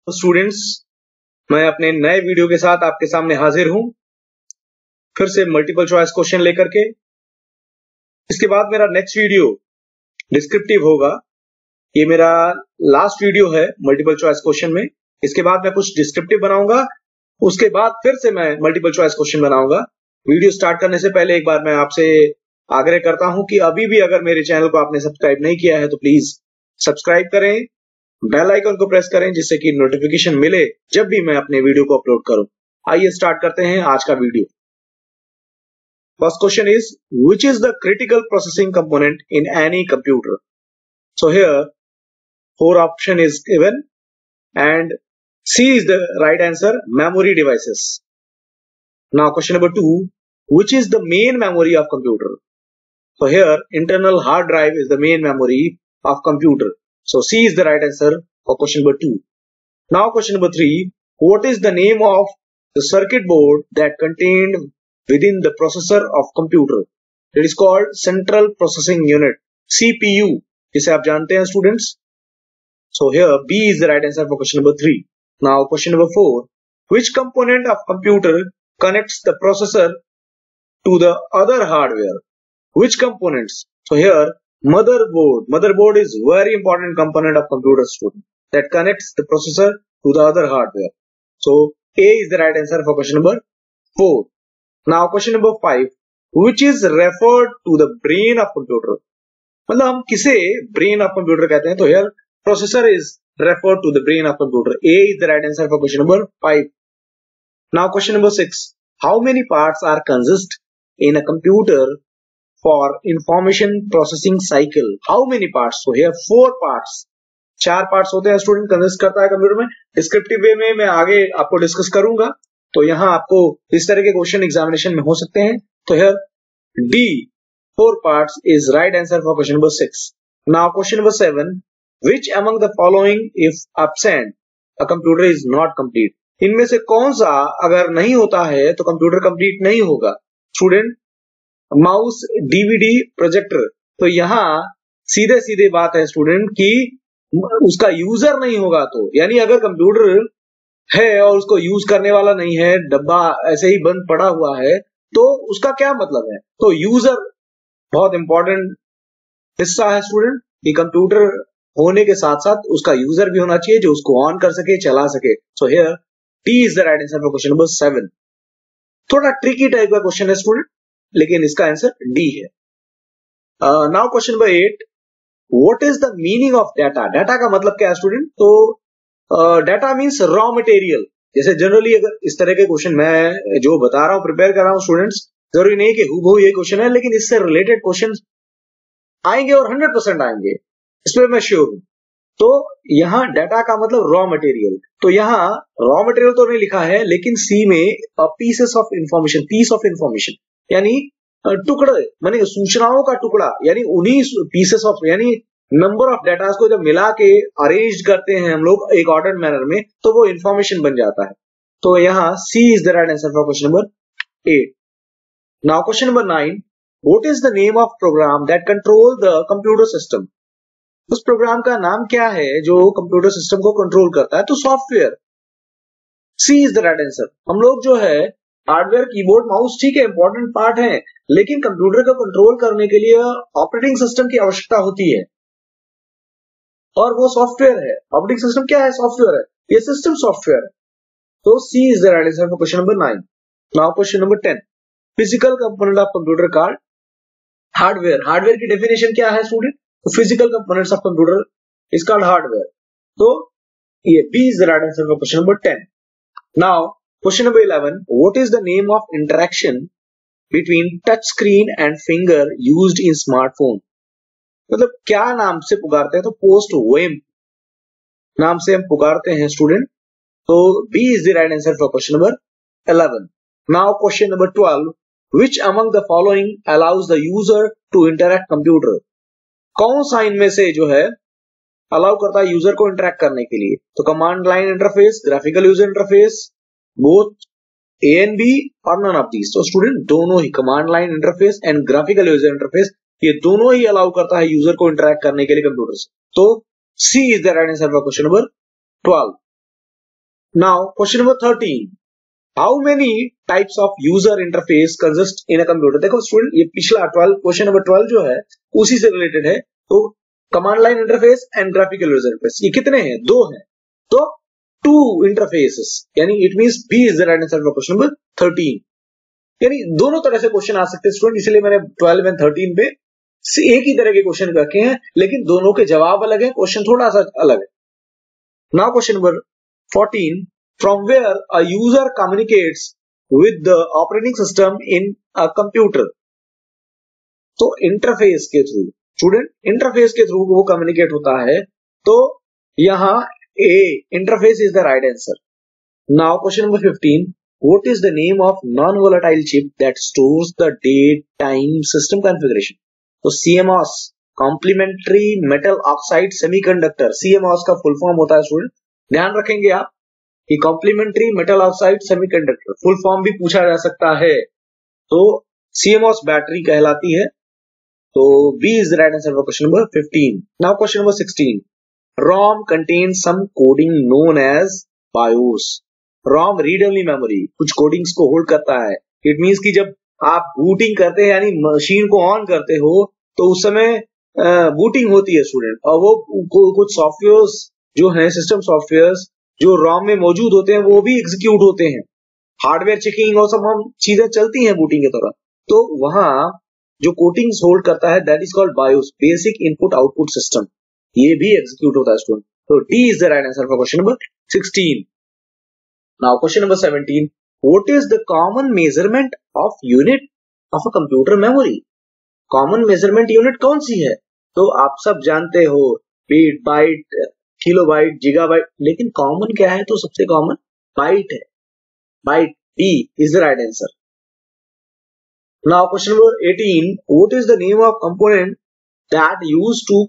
तो स्टूडेंट्स, मैं अपने नए वीडियो के साथ आपके सामने हाजिर हूं, फिर से मल्टीपल चॉइस क्वेश्चन लेकर के। इसके बाद मेरा नेक्स्ट वीडियो डिस्क्रिप्टिव होगा। ये मेरा लास्ट वीडियो है मल्टीपल चॉइस क्वेश्चन में। इसके बाद मैं कुछ डिस्क्रिप्टिव बनाऊंगा, उसके बाद फिर से मैं मल्टीपल चॉइस क्वेश्चन बनाऊंगा। वीडियो स्टार्ट करने से पहले एक बार मैं आपसे आग्रह करता हूं कि अभी भी अगर मेरे चैनल को आपने सब्सक्राइब नहीं किया है तो प्लीज सब्सक्राइब करें, बेल आइकन को प्रेस करें जिससे कि नोटिफिकेशन मिले जब भी मैं अपने वीडियो को अपलोड करूं। आइए स्टार्ट करते हैं आज का video. First question is which is the critical processing component in any computer. So here four option is given and C is the right answer, memory devices. Now question number 2, which is the main memory of computer? So here internal hard drive is the main memory of computer. So C is the right answer for question number 2. Now question number 3, what is the name of the circuit board that contained within the processor of computer? It is called central processing unit, CPU, जिसे आप जानते हैं students. So here B is the right answer for question number 3. Now question number 4. Which component of computer connects the processor to the other hardware? Which components? So here motherboard. Motherboard is very important component of computer, student, that connects the processor to the other hardware. So A is the right answer for question number 4. Now question number 5. Which is referred to the brain of computer? मतलब हम किसे brain of computer कहते हैं? तो here processor is referred to the brain of computer. A is the right answer for question number 5. Now question number 6. How many parts are consist in a computer for information processing cycle? How many parts? So here 4 parts. 4 parts होते हैं student consist करता है computer में। Descriptive वे में मैं आगे आपको discuss करूंगा। तो यहाँ आपको इस तरह के क्वेश्चन एग्जामिनेशन में हो सकते हैं। तो here D 4 parts is right answer for question number 6. Now question number 7. Which among the following if absent a computer is not complete? इनमें से कौन सा अगर नहीं होता है तो कंप्यूटर कंप्लीट नहीं होगा? Student, mouse, DVD, projector. तो यहाँ सीधे सीधे बात है स्टूडेंट कि उसका यूजर नहीं होगा तो, यानी अगर कंप्यूटर है और उसको यूज करने वाला नहीं है, डब्बा ऐसे ही बंद पड़ा हुआ है, तो उसका क्या मतलब है? तो यूजर बहुत इंपॉर्टेंट हिस्सा है स्टूडेंट। कि कंप्यूटर होने के साथ साथ उसका यूजर भी होना चाहिए जो उसको ऑन कर सके, चला सके। So here T is the right answer for question number 7। थोड़ा ट्रिकी टाइप का क्वेश्चन है स्टूडेंट, लेकिन इसका आंसर डी है। Now question number 8, what is the meaning of data? Data का मतलब क्या है स्टूडेंट? तो डाटा मीन्स रॉ मटेरियल। जैसे जनरली अगर इस तरह के क्वेश्चन मैं जो बता रहा हूं, प्रिपेयर कर रहा हूं स्टूडेंट्स, जरूरी नहीं कि हूबहू ये क्वेश्चन है, लेकिन इससे रिलेटेड क्वेश्चन आएंगे और 100% आएंगे, इसमें मैं श्योर हूं। तो यहाँ डाटा का मतलब रॉ मटेरियल। तो यहाँ रॉ मटेरियल तो नहीं लिखा है, लेकिन सी में pieces of information, piece of information, यानी टुकड़े, माने सूचनाओं का टुकड़ा, यानी उन्हीं पीसेस ऑफ, यानी नंबर ऑफ डाटा को जब मिला के अरेंज करते हैं हम लोग एक ऑर्डर मैनर में, तो वो इंफॉर्मेशन बन जाता है। तो यहाँ C is the right answer for question number 8। Now question number 9, what is the name of program that control the computer system? उस प्रोग्राम का नाम क्या है जो कंप्यूटर सिस्टम को कंट्रोल करता है? तो software. C is the right answer. हम लोग जो है हार्डवेयर, कीबोर्ड, माउस, ठीक है, इंपॉर्टेंट पार्ट है, लेकिन कंप्यूटर को कंट्रोल करने के लिए ऑपरेटिंग सिस्टम की आवश्यकता होती है, और वो सॉफ्टवेयर है। ऑपरेटिंग सिस्टम क्या है? सॉफ्टवेयर है, ये सिस्टम सॉफ्टवेयर है। तो C is the right answer for question number 9। Now question number 10, physical component of computer called hardware. Hardware की डेफिनेशन क्या है स्टूडेंट? तो physical components of computer is called hardware. तो ये B is the right answer for question number 10। Now question number 11, what is the name of interaction between touch screen and finger used in smartphone? मतलब क्या नाम से पुकारते हैं? तो post वेम्प नाम से हम पुकारते हैं स्टूडेंट। तो B is the right answer for question number 11। Now question number 12, which among the following allows the user to interact computer? कौन सा इनमें से जो है अलाउ करता है यूजर को इंटरेक्ट करने के लिए? तो command line interface, graphical user interface, both A and B और नन ऑफ दीज। तो स्टूडेंट दोनों ही, command line interface and graphical user interface, ये दोनों ही अलाउ करता है यूजर को इंटरेक्ट करने के लिए कंप्यूटर से। तो C is the right answer for question number 12। Now question number 13. How many types of user interface consist in a computer? देखो स्टूडेंट, ये पिछला 12 क्वेश्चन नंबर 12 जो है उसी से रिलेटेड है। तो command line interface and graphical user interface, ये कितने हैं? 2 हैं। तो 2 इंटरफेसेस, यानी it means B is the right answer for question number 13। यानी दोनों तरह से क्वेश्चन आ सकते हैं स्टूडेंट, इसलिए मैंने 12 एंड 13 पे एक ही तरह के क्वेश्चन रखे हैं, लेकिन दोनों के जवाब अलग है, क्वेश्चन थोड़ा सा अलग है। Now question number 14. From where a user communicates with the operating system in a computer. तो इंटरफेस के थ्रू, स्टूडेंट इंटरफेस के थ्रू वो कम्युनिकेट होता है। तो यहां A interface is the right answer. Now question number 15. What is the name of non-volatile chip that stores the date time system configuration? तो CMOS, complementary metal oxide semiconductor, CMOS का full form होता है student, ध्यान रखेंगे आप कि complementary metal oxide semiconductor full form भी पूछा जा सकता है। तो CMOS बैटरी कहलाती है। तो B is the right answer for question number 15। Now question number 16. ROM contains some coding known as BIOS. ROM read only memory, कुछ कोडिंग्स को होल्ड करता है। इट मींस कि जब आप बूटिंग करते हैं, यानी मशीन को ऑन करते हो, तो उस समय बूटिंग होती है स्टूडेंट, और वो कुछ सॉफ्टवेयर जो है, सिस्टम सॉफ्टवेयर जो ROM में मौजूद होते हैं, वो भी एग्जीक्यूट होते हैं। हार्डवेयर चेकिंग और सब हम चीजें चलती हैं बूटिंग के दौरान। तो वहां जो कोटिंग्स होल्ड करता है, that is called BIOS, basic input output system, ये भी एग्जीक्यूट होता है स्टूडेंट। तो D is the right answer for question number 16। Now question number 17. What is the common measurement of unit of a computer memory? Common measurement unit कौन सी है? तो आप सब जानते हो, बीट, बाइट, किलोबाइट, गीगाबाइट, लेकिन कॉमन क्या है? तो सबसे कॉमन बाइट है, bite. D is the right answer. Now question number 18. What is the name of component that used to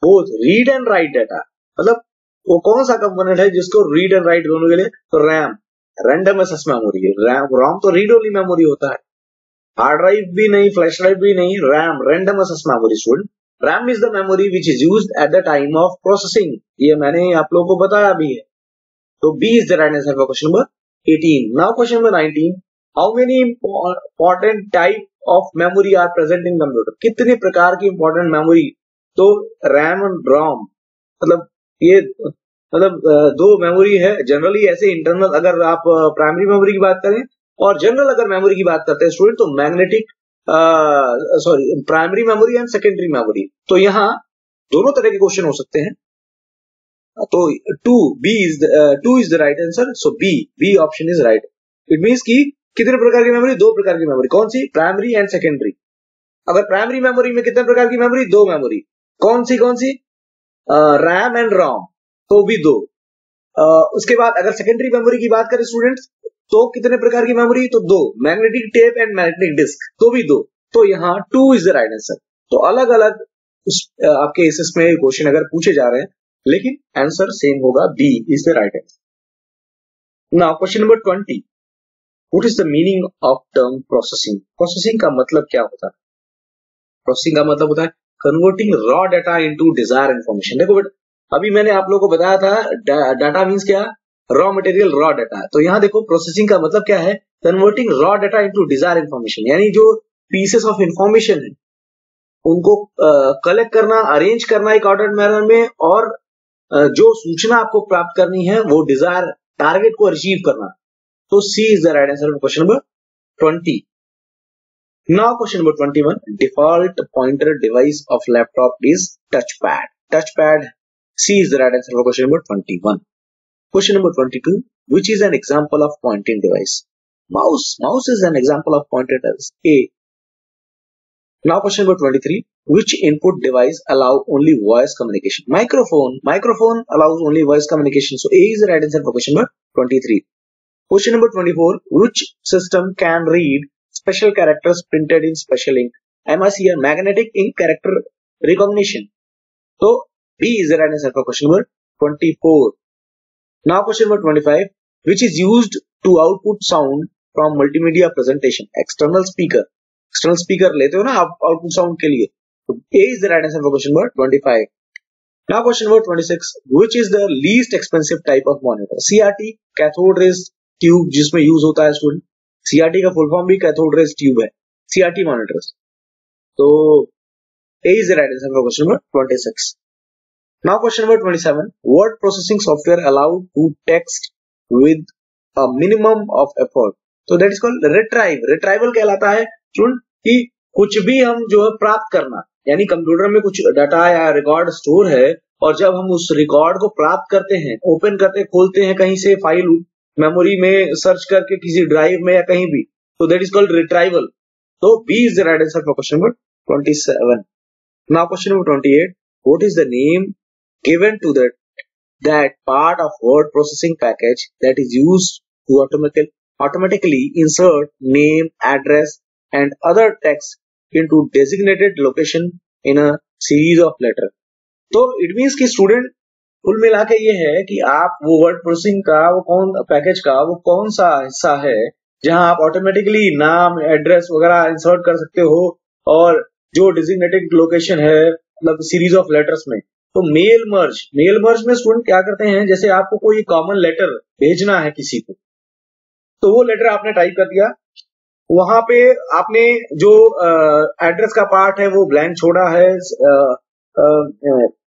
both read and write data? मतलब वो कौन सा कंपोनेंट है जिसको रीड एंड राइट दोनों के लिए? तो रैम, रैंडम एक्सेस मेमोरी है। रैम तो रीड ओनली मेमोरी होता है, हार्ड ड्राइव भी नहीं, फ्लैश ड्राइव भी नहीं, RAM random access memory student. RAM is the memory which is used at the time of processing, ये मैंने आप लोगों को बताया भी है। तो B is the right answer for question number 18। Now question number 19. How many important type of memory are present in computer? कितने प्रकार की इंपॉर्टेंट मेमोरी? तो रैम एंड रोम, मतलब 2 मेमोरी है जनरली। ऐसे इंटरनल अगर आप प्राइमरी मेमोरी की बात करें, और जनरल अगर मेमोरी की बात करते हैं स्टूडेंट, तो magnetic primary memory and secondary memory. तो यहाँ दोनों तरह के क्वेश्चन हो सकते हैं। तो 2 is the right answer. So B option is right. It means कि कितने प्रकार की मेमोरी? 2 प्रकार की मेमोरी। कौन सी? Primary and secondary. अगर प्राइमरी मेमोरी में कितने प्रकार की मेमोरी? 2 मेमोरी। कौन सी? रैम एंड रोम, तो भी 2। उसके बाद अगर सेकेंडरी मेमोरी की बात करें स्टूडेंट्स, तो कितने प्रकार की मेमोरी? तो 2, magnetic tape and magnetic disk, तो भी 2। तो यहाँ 2 इज द राइट आंसर। तो अलग अलग आपके एसएस में क्वेश्चन अगर पूछे जा रहे हैं, लेकिन आंसर सेम होगा, B is the right answer. Now question number 20. What is the meaning of term processing? Processing का मतलब क्या होता है? प्रोसेसिंग का मतलब होता है converting raw data into desire information. देखो बेटा, अभी मैंने आप लोगों को बताया था डाटा मींस क्या? Raw material, raw data. तो यहाँ देखो प्रोसेसिंग का मतलब क्या है? Converting raw data into desire information, यानी जो पीसेस ऑफ इंफॉर्मेशन है उनको कलेक्ट करना, अरेंज करना एक ऑर्डर मैनर में, और जो सूचना आपको प्राप्त करनी है वो डिजायर टारगेट को अचीव करना। तो C is the right answer for question number 20। Now question number 21. Default pointer device of laptop is touchpad. Touchpad. C is the right answer for question number 21. Question number 22. Which is an example of pointing device? Mouse. Mouse is an example of pointer device. A. Now question number 23. Which input device allow only voice communication? Microphone. Microphone allows only voice communication. So A is the right answer for question number 23. Question number 24. Which system can read special characters printed in special ink? MS here, magnetic ink character recognition. So B is the right answer for question number 24. Now question number 25. Which is used to output sound from multimedia presentation? External speaker. External speaker लेते हो ना आप output sound के लिए, तो A is the right answer for question number 25. Now question number 26. Which is the least expensive type of monitor? CRT, cathode rays tube, जिसमें use होता है स्टूडेंट. CRT का फुल फॉर्म भी कैथोड रेज ट्यूब है. CRT monitors. तो A is the right answer for question number 26. Now question number 27. Word processing software allowed to text with a minimum of effort. तो that is called retrieve. Retrieval कहलाता है student कि कुछ भी हम जो है प्राप्त करना, यानी कंप्यूटर में कुछ डाटा या रिकॉर्ड स्टोर है और जब हम उस रिकॉर्ड को प्राप्त करते हैं, ओपन करते खोलते हैं कहीं से फाइल मेमोरी में सर्च करके किसी ड्राइव में या कहीं भी, तो दैट इज कॉल्ड रिट्राइवल. तो B is the right answer for question number 27. Now question number 28. What is the name given to that part of word processing package that is used to automatically insert name, address and other text into designated location in a series of letter. तो it means कि student कुल मिला के ये है कि आप वो वर्ड प्रोसेसिंग का वो कौन पैकेज का वो कौन सा हिस्सा है जहां आप ऑटोमेटिकली नाम, एड्रेस वगैरह इंसर्ट कर सकते हो और जो डिजिग्नेटेड लोकेशन है मतलब सीरीज ऑफ लेटर्स में. तो मेल मर्ज में स्टूडेंट क्या करते हैं, जैसे आपको कोई कॉमन लेटर भेजना है किसी को, तो वो लेटर आपने टाइप कर दिया, वहां पे आपने जो एड्रेस का पार्ट है वो ब्लैंक छोड़ा है,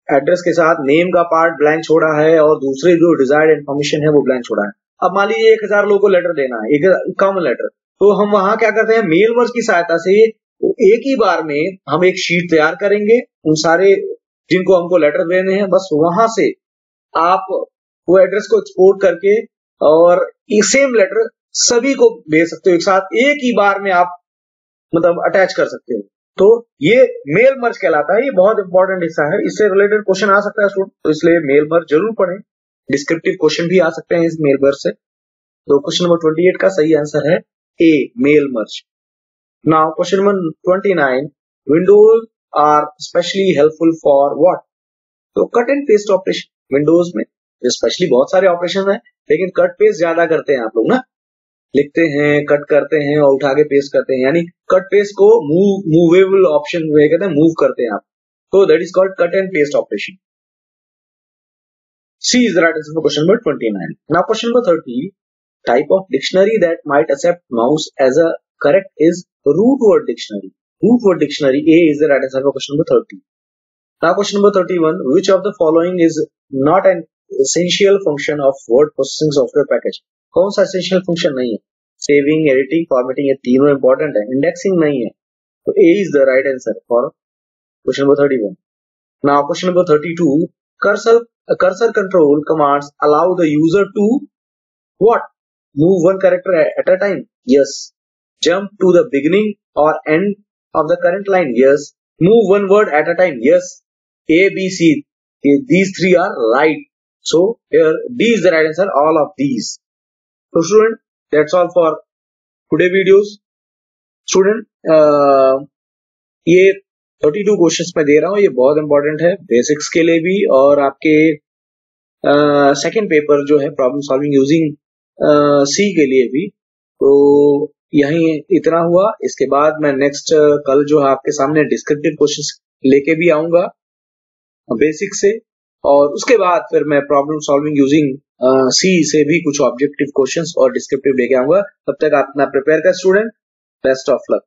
एड्रेस के साथ नेम का पार्ट ब्लैंक छोड़ा है और दूसरे जो डिजायर्ड इन्फॉर्मेशन है वो ब्लैंक छोड़ा है. अब मान लीजिए 1000 लोगों को लेटर देना है, एक कॉमन लेटर, तो हम वहां क्या करते हैं, मेल मर्ज की सहायता से एक ही बार में हम एक शीट तैयार करेंगे उन सारे जिनको हमको लेटर देने हैं, बस वहां से आप वो एड्रेस को एक्सपोर्ट करके और सेम लेटर सभी को भेज सकते हो एक साथ, एक ही बार में आप मतलब अटैच कर सकते हो. तो ये मेल मर्ज कहलाता है. ये बहुत इंपॉर्टेंट हिस्सा है, इससे रिलेटेड क्वेश्चन आ सकता है स्टूडेंट, तो इसलिए मेल मर्ज जरूर पढ़ें. डिस्क्रिप्टिव क्वेश्चन भी आ सकते हैं इस मेल मर्ज से. तो क्वेश्चन नंबर 28 का सही आंसर है A, mail merge. Now question number 29. Windows are specially helpful for what? तो cut and paste operation. Windows में स्पेशली बहुत सारे ऑपरेशन है, लेकिन कट पेस्ट ज्यादा करते हैं आप लोग ना, लिखते हैं, कट करते हैं और उठा के पेस्ट करते हैं, यानी कट पेस्ट को मूवेबल ऑप्शन कहते हैं, मूव करते हैं आप, तो that is called cut and paste operation. C is the right answer for question number 29. Now question number 30. Type of dictionary that might accept mouse as a correct is root word dictionary. Root word dictionary A is the right answer for question number 30. Now question number 31. Which of the following is not an essential function of word processing software package? कौन सा essential function नहीं है? Saving, editing, formatting, ये तीनों important है, indexing नहीं है. तो A is the right answer for question number 31. Now question number 32. Cursor control commands allow the user to what? Move one character at a time. Yes. Jump to the beginning और end of the current line. Yes. Move one word at a time. Yes. A, B, C. These three are right. So here D is the right answer. All of these. So student, that's all for today videos. Student, ये 32 questions मैं दे रहा हूँ, ये बहुत important है basics के लिए भी और आपके सेकंड पेपर जो है प्रॉब्लम सॉल्विंग यूजिंग सी के लिए भी. तो यही इतना हुआ. इसके बाद मैं नेक्स्ट कल जो है आपके सामने डिस्क्रिप्टिव क्वेश्चंस लेके भी आऊंगा बेसिक से, और उसके बाद फिर मैं प्रॉब्लम सॉल्विंग यूजिंग सी से भी कुछ ऑब्जेक्टिव क्वेश्चंस और डिस्क्रिप्टिव लेके आऊंगा. तब तक आप अपना प्रिपेयर कर स्टूडेंट. Best of luck.